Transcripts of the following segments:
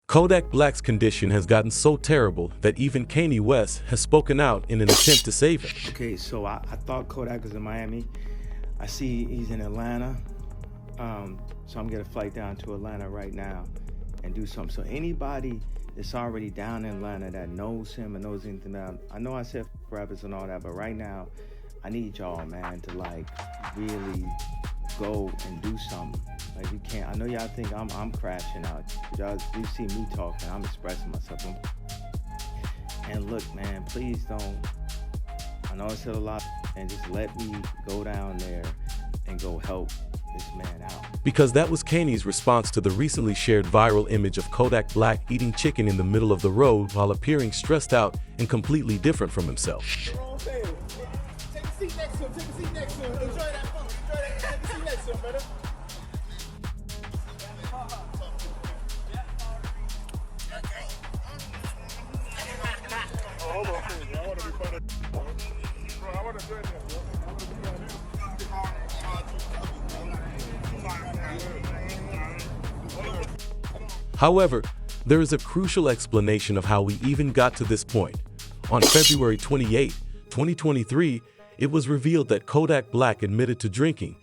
Kodak Black's condition has gotten so terrible that even Kanye West has spoken out in an attempt to save him. Okay, so I thought Kodak was in Miami. I see he's in Atlanta. So I'm gonna flight down to Atlanta right now and do something. So anybody that's already down in Atlanta that knows him and knows anything about him, I know I said rappers and all that, but right now, I need y'all, man, to like really go and do something. Like we can't, I know y'all think I'm crashing out. Y'all, you see me talking, I'm expressing myself. And look, man, please don't, I know I said a lot, and just let me go down there and go help this man out. Because that was Kanye's response to the recently shared viral image of Kodak Black eating chicken in the middle of the road while appearing stressed out and completely different from himself. Take a seat next to him, take a seat next to him. Enjoy that fun, enjoy that, take a seat next to him, brother. Hold on, I want to be funny. Bro, I want to join that, bro. I want to be on this. However, there is a crucial explanation of how we even got to this point. On February 28, 2023, it was revealed that Kodak Black admitted to drinking,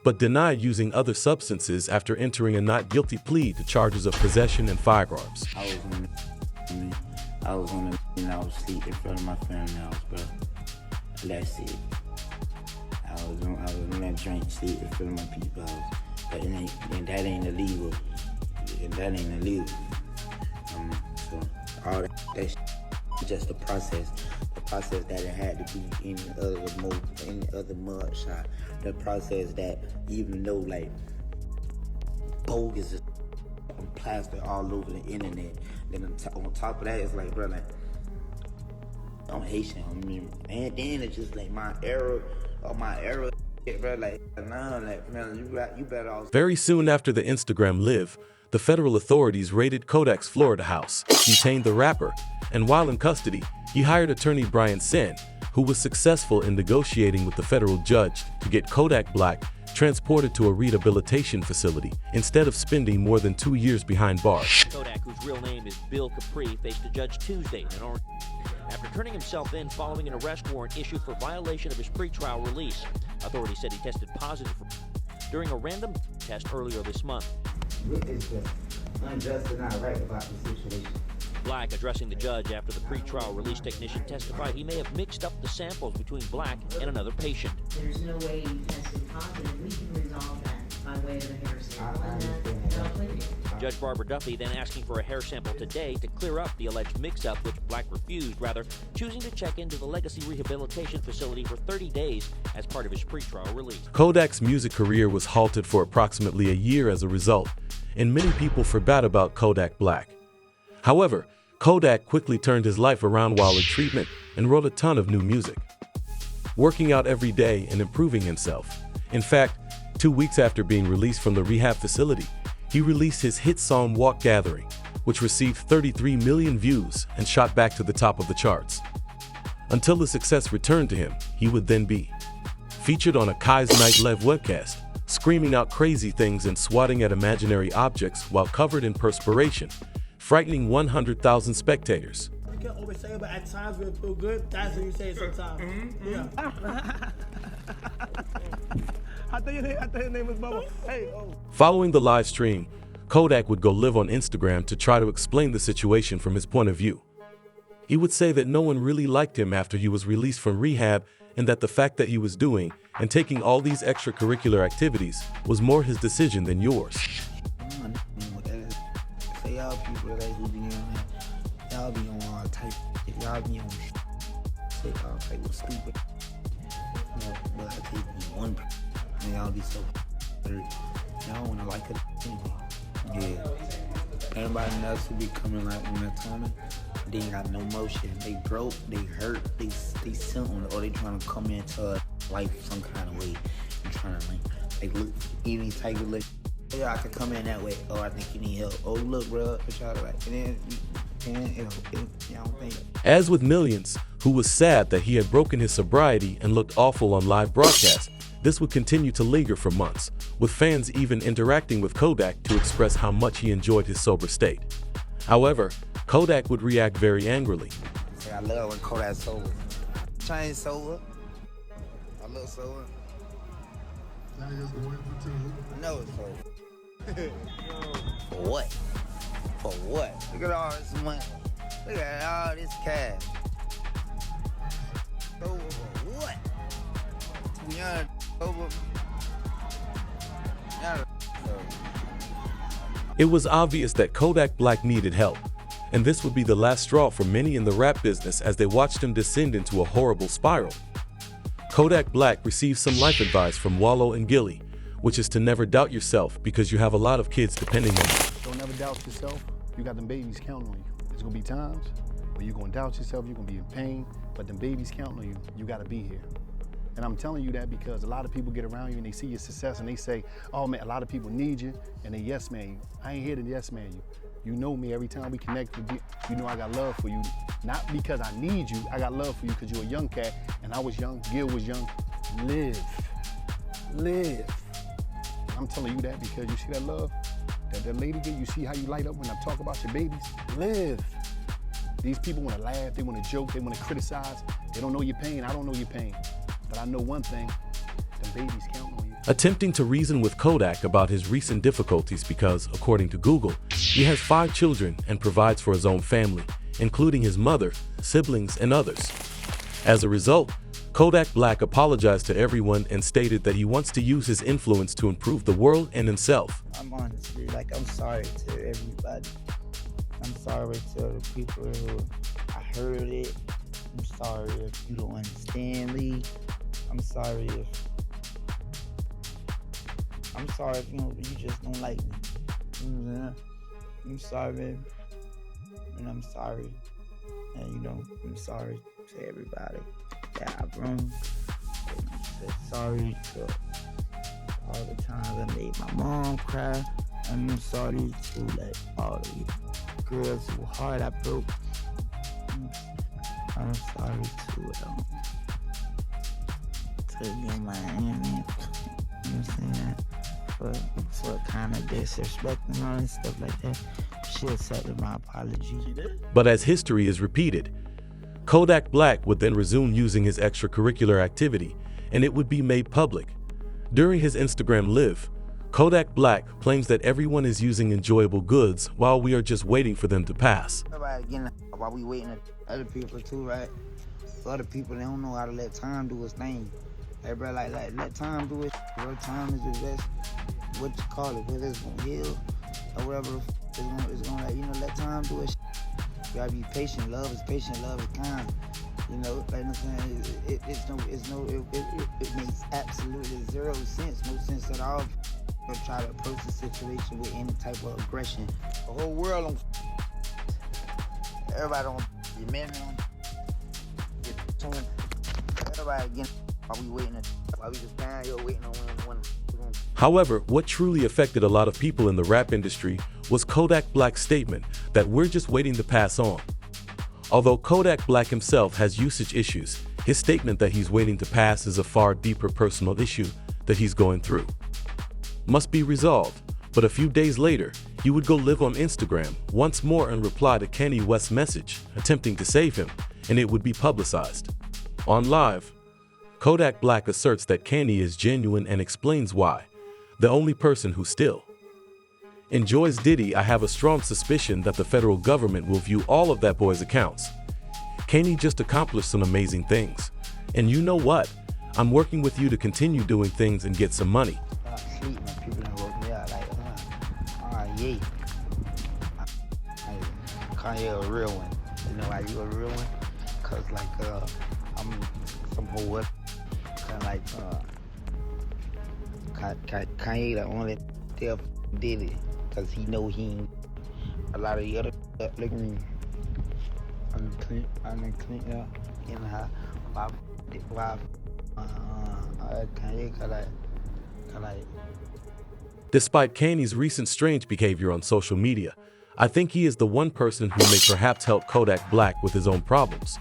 but denied using other substances after entering a not guilty plea to charges of possession and firearms. I was on the and I was asleep in front of my family house, bro. That's it. I was on that drink, sleep in front of my people's house. But and that ain't illegal. And that ain't illegal. So all that's just the process that it had to be any other mug shot. The process that even though like bogus is plastered all over the internet, then on top of that it's like, bro, like I'm Haitian. I mean, and then it's just like my era, bro, like nah, like man, you better off. Very soon after the Instagram live, the federal authorities raided Kodak's Florida house, detained the rapper, and while in custody, he hired attorney Brian Sen, who was successful in negotiating with the federal judge to get Kodak Black transported to a rehabilitation facility instead of spending more than 2 years behind bars. Kodak, whose real name is Bill Capri, faced a judge Tuesday in Orange after turning himself in following an arrest warrant issued for violation of his pretrial release. Authorities said he tested positive during a random test earlier this month. What is the unjust and not right about the situation? Black, addressing the judge after the pretrial release technician testified he may have mixed up the samples between Black and another patient. There's no way you tested positive. We can resolve that by way of a hair sample. Judge Barbara Duffy then asking for a hair sample today to clear up the alleged mix-up, which Black refused, rather choosing to check into the Legacy Rehabilitation Facility for 30 days as part of his pretrial release. Kodak's music career was halted for approximately a year as a result, and many people forgot about Kodak Black. However, Kodak quickly turned his life around while in treatment and wrote a ton of new music, working out every day and improving himself. In fact, 2 weeks after being released from the rehab facility, he released his hit song Walk Gathering, which received 33 million views and shot back to the top of the charts. Until the success returned to him, he would then be featured on a Kai's Night Live webcast, screaming out crazy things and swatting at imaginary objects while covered in perspiration, frightening 100,000 spectators. You can't always say it, but at times when it feel good, that's what you say sometimes. Yeah. I thought your name was Bubba. Hey, oh. Following the live stream, Kodak would go live on Instagram to try to explain the situation from his point of view. He would say that no one really liked him after he was released from rehab, and that the fact that he was doing and taking all these extracurricular activities was more his decision than yours. Say y'all people that who be on that, y'all be on all type, y'all be on say all type of stupid. You know, but I take one person, and y'all be so hurt. Y'all wanna like it anyway. Yeah. Everybody else who be coming like when they're coming, they ain't got no motion. They broke, they hurt, they something, or they trying to come into life some kind of way. And trying to like look, any type of look. Yeah, I could come in that way. Oh, I think you need help. Oh, look, bro, what y'all like? And then y'all don't think. As with millions who was sad that he had broken his sobriety and looked awful on live broadcast, this would continue to linger for months, with fans even interacting with Kodak to express how much he enjoyed his sober state. However, Kodak would react very angrily. Say I love when Kodak's sober. Chain sober. I love sober. Now he's going for two. I know it's sober. For what? For what? Look at all this money. Look at all this cash. Sober for what? Too young, sober. Young, sober. It was obvious that Kodak Black needed help, and this would be the last straw for many in the rap business as they watched him descend into a horrible spiral. Kodak Black received some life advice from Wallow and Gilly, which is to never doubt yourself because you have a lot of kids depending on you. Don't ever doubt yourself. You got them babies counting on you. There's gonna be times where you're gonna doubt yourself, you're gonna be in pain, but them babies counting on you, you gotta be here. And I'm telling you that because a lot of people get around you and they see your success and they say, oh man, a lot of people need you, and they yes man you. I ain't here to yes man you. You know me, every time we connect with you, you know I got love for you. Not because I need you, I got love for you because you're a young cat and I was young, Gil was young. Live, live. I'm telling you that because you see that love that lady did, you see how you light up when I talk about your babies? Live. These people wanna laugh, they wanna joke, they wanna criticize. They don't know your pain, I don't know your pain. But I know one thing, them babies count on you. Attempting to reason with Kodak about his recent difficulties because, according to Google, he has 5 children and provides for his own family, including his mother, siblings, and others. As a result, Kodak Black apologized to everyone and stated that he wants to use his influence to improve the world and himself. I'm honestly, I'm sorry to everybody. I'm sorry to the people who I heard it. I'm sorry if you don't understand me. I'm sorry if you just don't like me. You know what I'm saying? I'm sorry, baby. And I'm sorry. And I'm sorry to everybody that I've wronged. I'm sorry to all the times I made my mom cry. And I'm sorry to all the girls whose heart I broke. I'm sorry to get my enemy, you know what I'm saying, for kind of disrespecting her and stuff like that. She accepted my apology. But as history is repeated, Kodak Black would then resume using his extracurricular activity, and it would be made public. During his Instagram Live, Kodak Black claims that everyone is using enjoyable goods while we are just waiting for them to pass. Everybody getting while we waiting on other people too, right? So other people, they don't know how to let time do its thing. Everybody let time do it. Your time is the best, what you call it, whether it's gonna heal or whatever it's gonna let time do it. You gotta be patient. Love is patient, love is kind. You know, like I'm saying, it makes absolutely zero sense, no sense at all. Try to approach the situation with any type of aggression. The whole world everybody don't your men don't everybody again while we waiting while we just down here waiting on when. However, what truly affected a lot of people in the rap industry was Kodak Black's statement that we're just waiting to pass on. Although Kodak Black himself has usage issues, his statement that he's waiting to pass is a far deeper personal issue that he's going through. Must be resolved, but a few days later, he would go live on Instagram once more and reply to Kanye West's message, attempting to save him, and it would be publicized. On Live, Kodak Black asserts that Kanye is genuine and explains why, the only person who still enjoys Diddy. I have a strong suspicion that the federal government will view all of that boy's accounts. Kanye just accomplished some amazing things. And you know what? I'm working with you to continue doing things and get some money. Sleep when people don't work me out yeah. Kanye a real one. You know why you a real one? Cause I'm some whole kind of Kanye the only tell did it. Cause he know he ain't a lot of the other look at me. I'm clean, yeah. You know how Kanye Despite Kanye's recent strange behavior on social media, I think he is the one person who may perhaps help Kodak Black with his own problems.